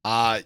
Uh,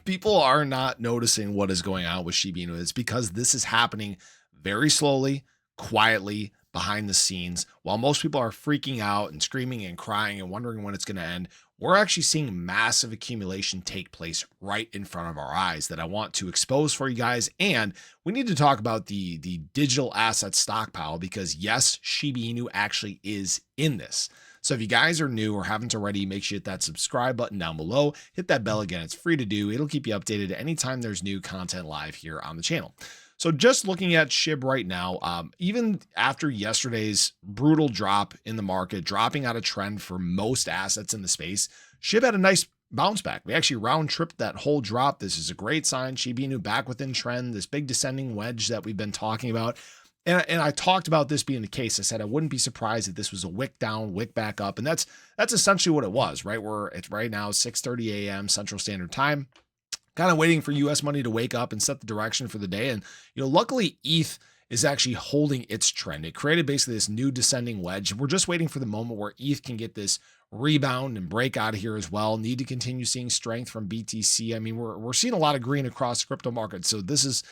People are not noticing what is going on with Shiba Inu. It's because this is happening very slowly, quietly, behind the scenes. While most people are freaking out and screaming and crying and wondering when it's going to end, we're actually seeing massive accumulation take place right in front of our eyes that I want to expose for you guys. And we need to talk about the digital asset stockpile because yes, Shiba Inu actually is in this. So if you guys are new or haven't already, make sure you hit that subscribe button down below. Hit that bell again. It's free to do. It'll keep you updated anytime there's new content live here on the channel. So just looking at Shib right now, even after yesterday's brutal drop in the market, dropping out of trend for most assets in the space, Shib had a nice bounce back. We actually round tripped that whole drop. This is a great sign. Shiba Inu back within trend, this big descending wedge that we've been talking about. And I talked about this being the case. I said I wouldn't be surprised if this was a wick down, wick back up. And that's essentially what it was, right? It's right now 6:30 a.m. Central Standard Time. Kind of waiting for US money to wake up and set the direction for the day. And, luckily ETH is actually holding its trend. It created basically this new descending wedge. We're just waiting for the moment where ETH can get this rebound and break out of here as well. Need to continue seeing strength from BTC. I mean, we're seeing a lot of green across the crypto market. So this is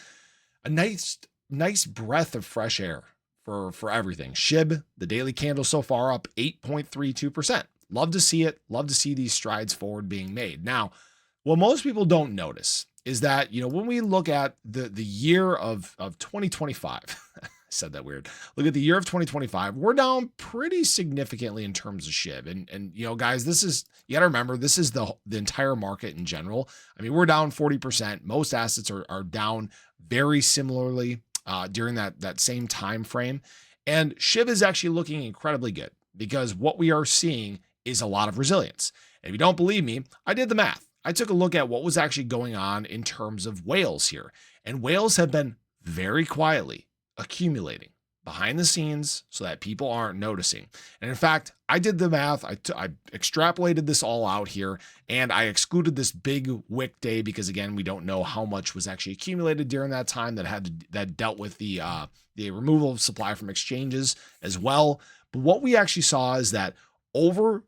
a nice breath of fresh air for everything. Shib, the daily candle so far up 8.32%. Love to see it. Love to see these strides forward being made. Now, what most people don't notice is that, when we look at the year of 2025, I said that weird. Look at the year of 2025, we're down pretty significantly in terms of Shib. And guys, you got to remember, this is the entire market in general. I mean, we're down 40%. Most assets are down very similarly during that same time frame. And Shib is actually looking incredibly good because what we are seeing is a lot of resilience. And if you don't believe me, I did the math. I took a look at what was actually going on in terms of whales here. And whales have been very quietly accumulating behind the scenes so that people aren't noticing. And in fact, I did the math. I extrapolated this all out here and I excluded this big wick day because again, we don't know how much was actually accumulated during that time that dealt with the removal of supply from exchanges as well. But what we actually saw is that over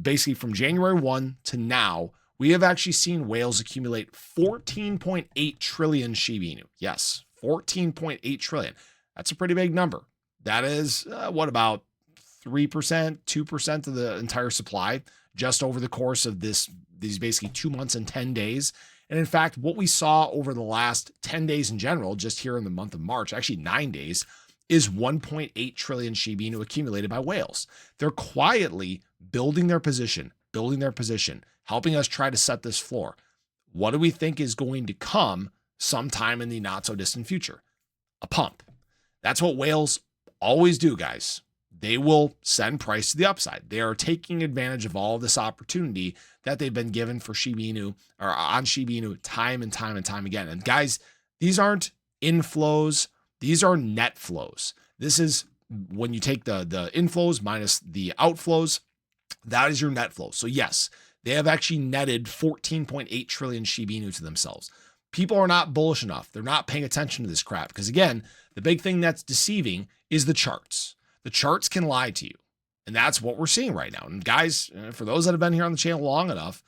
basically from January 1 to now, we have actually seen whales accumulate 14.8 trillion Shiba Inu. Yes, 14.8 trillion. That's a pretty big number. That is what about 3%, 2% of the entire supply just over the course of these basically 2 months and 10 days. And in fact, what we saw over the last 10 days in general, just here in the month of March, actually 9 days, is 1.8 trillion Shiba Inu accumulated by whales. They're quietly building their position, helping us try to set this floor. What do we think is going to come sometime in the not so distant future? A pump. That's what whales always do, guys. They will send price to the upside. They are taking advantage of all of this opportunity that they've been given for Shiba Inu or on Shiba Inu time and time and time again. And guys, these aren't inflows. These are net flows. This is when you take the inflows minus the outflows, that is your net flow. So yes, they have actually netted 14.8 trillion Shiba Inu to themselves. People are not bullish enough. They're not paying attention to this crap because again, the big thing that's deceiving is the charts. The charts can lie to you. And that's what we're seeing right now. And guys, for those that have been here on the channel long enough,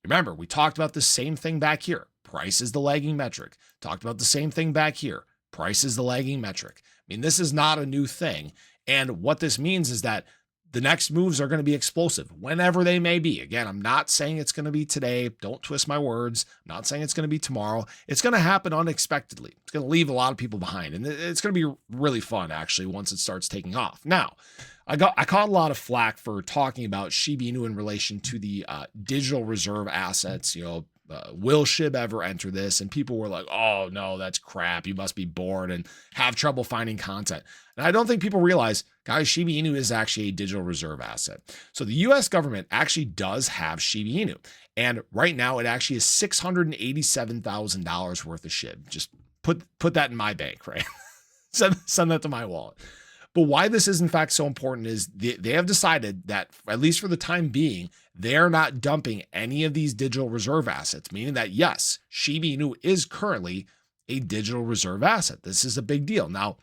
remember, we talked about the same thing back here. Price is the lagging metric. Talked about the same thing back here. Price is the lagging metric. I mean, this is not a new thing. And what this means is that the next moves are going to be explosive whenever they may be. Again, I'm not saying it's going to be today. Don't twist my words. I'm not saying it's going to be tomorrow. It's going to happen unexpectedly. It's going to leave a lot of people behind. And it's going to be really fun, actually, once it starts taking off. Now, I caught a lot of flack for talking about Shiba Inu in relation to the digital reserve assets. Will Shib ever enter this? And people were like, oh, no, that's crap. You must be bored and have trouble finding content. And I don't think people realize, guys, Shiba Inu is actually a digital reserve asset. So the US government actually does have Shiba Inu. And right now it actually is $687,000 worth of Shib. Just put that in my bank, right? send that to my wallet. But why this is in fact so important is they have decided that, at least for the time being, they are not dumping any of these digital reserve assets, meaning that yes, Shiba Inu is currently a digital reserve asset. This is a big deal. Now,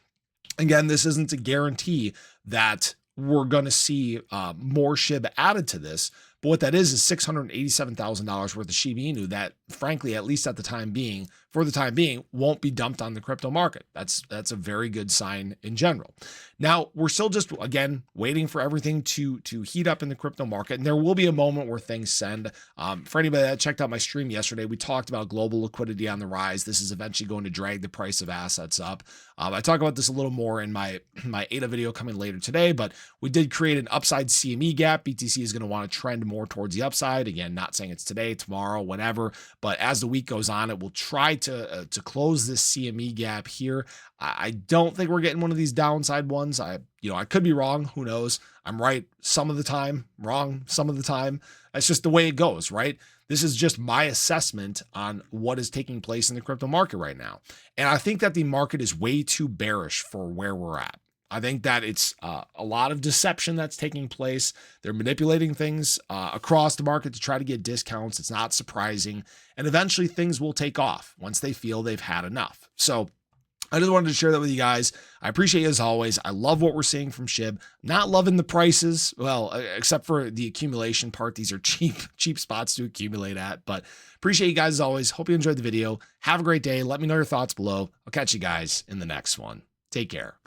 again, this isn't a guarantee that we're going to see more SHIB added to this, But what that is $687,000 worth of Shiba Inu that, frankly, at least at the time being, for the time being, won't be dumped on the crypto market. That's a very good sign in general. Now, we're still just, again, waiting for everything to heat up in the crypto market. And there will be a moment where things send. For anybody that checked out my stream yesterday, we talked about global liquidity on the rise. This is eventually going to drag the price of assets up. I talk about this a little more in my ADA video coming later today, but we did create an upside CME gap. BTC is going to want to trend more towards the upside. Again, not saying it's today, tomorrow, whenever, but as the week goes on, it will try to close this CME gap here. I don't think we're getting one of these downside ones. I could be wrong. Who knows? I'm right some of the time, wrong some of the time. That's just the way it goes, right? This is just my assessment on what is taking place in the crypto market right now. And I think that the market is way too bearish for where we're at. I think that it's a lot of deception that's taking place. They're manipulating things across the market to try to get discounts. It's not surprising. And eventually things will take off once they feel they've had enough. So I just wanted to share that with you guys. I appreciate you as always. I love what we're seeing from Shib. Not loving the prices, well, except for the accumulation part. These are cheap spots to accumulate at, but appreciate you guys as always. Hope you enjoyed the video. Have a great day. Let me know your thoughts below. I'll catch you guys in the next one. Take care.